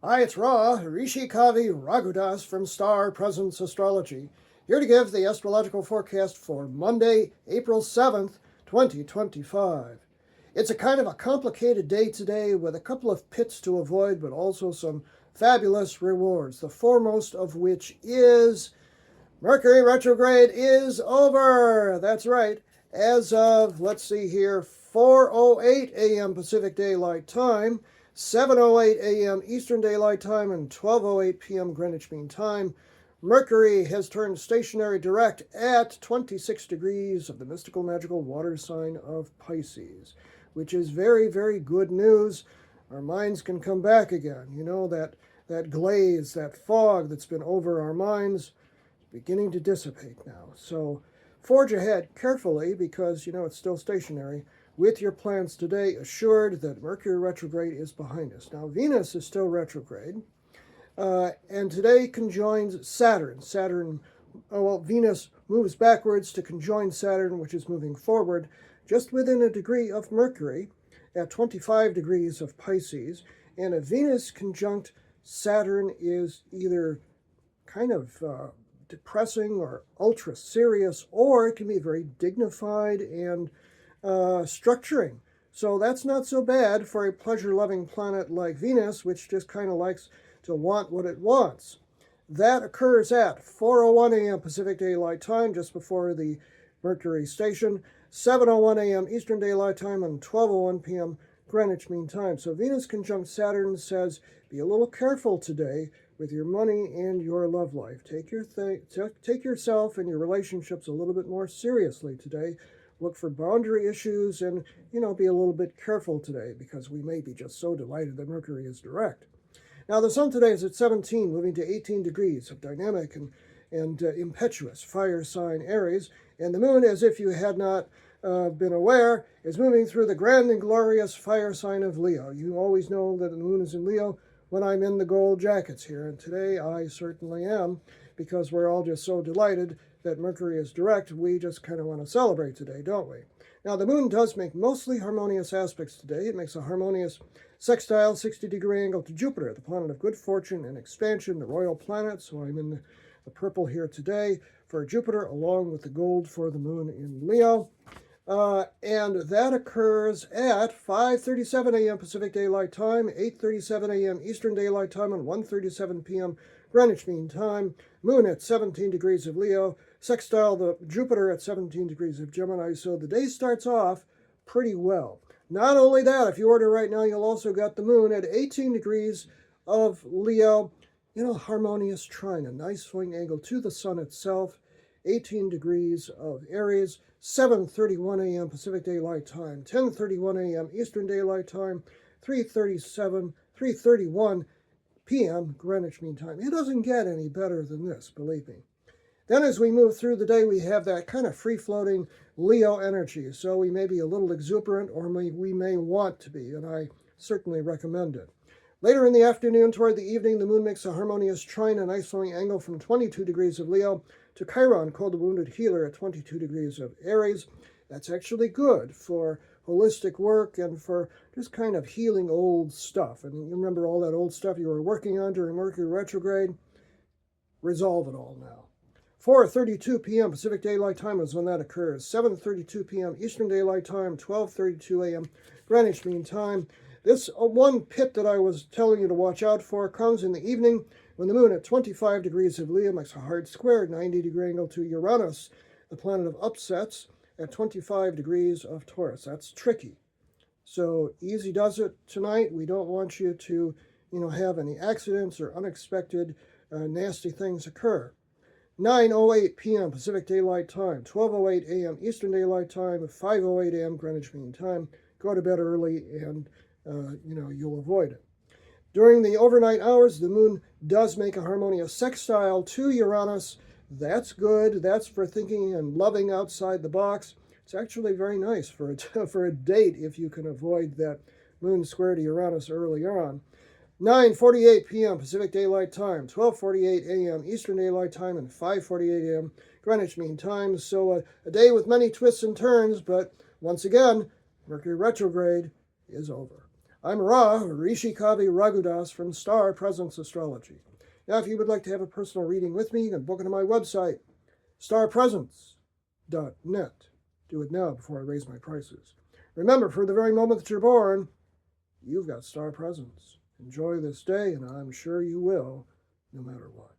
Hi, it's Ra, Rishi Kavi Raghudas from Star Presence Astrology, here to give the astrological forecast for Monday, April 7th, 2025. It's a kind of a complicated day today with a couple of pits to avoid, but also some fabulous rewards, the foremost of which is Mercury retrograde is over. That's right. As of, let's see here, 4:08 a.m. Pacific Daylight Time, 7:08 a.m. Eastern Daylight Time, and 12:08 p.m. Greenwich Mean Time, Mercury has turned stationary direct at 26 degrees of the mystical magical water sign of Pisces, which is very, very good news. Our minds can come back again. You know, that glaze, that fog that's been over our minds beginning to dissipate now. So forge ahead carefully because, it's still stationary with your plans today, assured that Mercury retrograde is behind us. Now, Venus is still retrograde, and today conjoins Saturn. Venus moves backwards to conjoin Saturn, which is moving forward just within a degree of Mercury at 25 degrees of Pisces. And a Venus conjunct Saturn is either kind of depressing or ultra serious, or it can be very dignified and structuring. So that's not so bad for a pleasure-loving planet like Venus, which just kind of likes to want what it wants. That occurs at 4:01 a.m. Pacific Daylight Time, just before the Mercury station, 7:01 a.m. Eastern Daylight Time, and 12:01 p.m. Greenwich Mean Time. So Venus conjunct Saturn says, be a little careful today with your money and your love life. Take yourself and your relationships a little bit more seriously today. Look for boundary issues and, be a little bit careful today because we may be just so delighted that Mercury is direct. Now, the sun today is at 17, moving to 18 degrees of dynamic and impetuous fire sign Aries. And the moon, as if you had not been aware, is moving through the grand and glorious fire sign of Leo. You always know that the moon is in Leo when I'm in the gold jackets here, and today I certainly am, because we're all just so delighted that Mercury is direct. We just kind of want to celebrate today, don't we? Now, the moon does make mostly harmonious aspects today. It makes a harmonious sextile 60-degree angle to Jupiter, the planet of good fortune and expansion, the royal planet. So I'm in the purple here today for Jupiter, along with the gold for the moon in Leo. And that occurs at 5:37 a.m. Pacific Daylight Time, 8:37 a.m. Eastern Daylight Time, and 1:37 p.m. Greenwich Mean Time. Moon at 17 degrees of Leo, sextile the Jupiter at 17 degrees of Gemini. So the day starts off pretty well. Not only that, if you order right now, you'll also get the moon at 18 degrees of Leo, harmonious trine, a nice swing angle to the sun itself, 18 degrees of Aries, 7:31 a.m. Pacific Daylight Time, 10:31 a.m. Eastern Daylight Time, 3:31 p.m. Greenwich Mean Time. It doesn't get any better than this, believe me. Then as we move through the day, we have that kind of free-floating Leo energy. So we may be a little exuberant, or we may want to be, and I certainly recommend it. Later in the afternoon, toward the evening, the moon makes a harmonious trine, a nice flowing angle from 22 degrees of Leo to Chiron, called the wounded healer, at 22 degrees of Aries. That's actually good for holistic work and for just kind of healing old stuff. And you remember all that old stuff you were working on during Mercury retrograde? Resolve it all now. 4:32 p.m. Pacific Daylight Time is when that occurs. 7:32 p.m. Eastern Daylight Time, 12:32 a.m. Greenwich Mean Time. This one pit that I was telling you to watch out for comes in the evening when the moon at 25 degrees of Leo makes a hard square 90-degree angle to Uranus, the planet of upsets, at 25 degrees of Taurus. That's tricky. So easy does it tonight. We don't want you to, have any accidents or unexpected nasty things occur. 9:08 p.m. Pacific Daylight Time, 12:08 a.m. Eastern Daylight Time, 5:08 a.m. Greenwich Mean Time. Go to bed early and, you'll avoid it. During the overnight hours, the moon does make a harmonious sextile to Uranus. That's good. That's for thinking and loving outside the box. It's actually very nice for a date if you can avoid that moon square to Uranus early on. 9:48 p.m. Pacific Daylight Time, 12:48 a.m. Eastern Daylight Time, and 5:48 a.m. Greenwich Mean Time. So a day with many twists and turns, but once again, Mercury retrograde is over. I'm Ra, Rishi Kavi Raghudas from Star Presence Astrology. Now, if you would like to have a personal reading with me, you can book it on my website, starpresence.net. Do it now before I raise my prices. Remember, for the very moment that you're born, you've got star presence. Enjoy this day, and I'm sure you will, no matter what.